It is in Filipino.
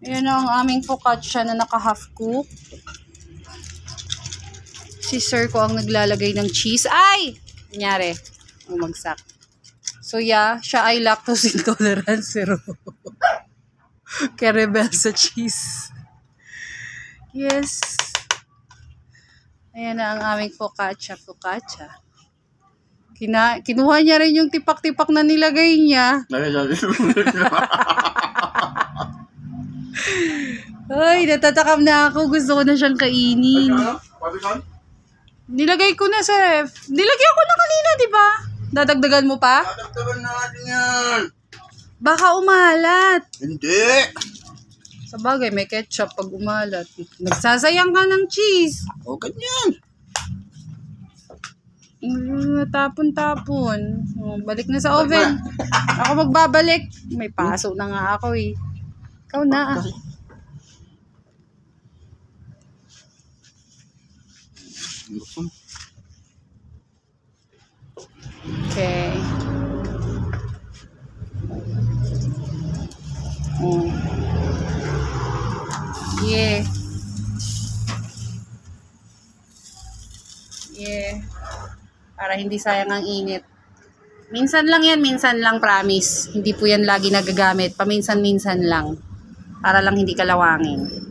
Ayan ang aming focaccia na naka-half cook. Si sir ko ang naglalagay ng cheese. Ay! Nangyari. Umagsak. So yeah, siya ay lactose intolerant pero kaya rebel sa cheese. Yes. Ayan na ang aming focaccia. Kinuha niya rin yung tipak-tipak na nilagay niya. Ay, natatakam na ako. Gusto ko na siyang kainin. Nilagay ko na sa ref. Nilagyan ko na kanina, di ba? Dadagdagan mo pa? Dadagdagan natin yan. Baka umalat. Hindi. Sa bagay, may ketchup pag umalat. Nagsasayang ka ng cheese. O, ganyan. Tapon-tapon. Balik na sa oven. Ako magbabalik. May paso na nga ako eh. Ikaw na. Okay. Yeah. Yeah. Para hindi sayang ang init. Minsan lang yan, minsan lang, promise. Hindi po yan lagi nagagamit. Paminsan-minsan lang. Para lang hindi kalawangin.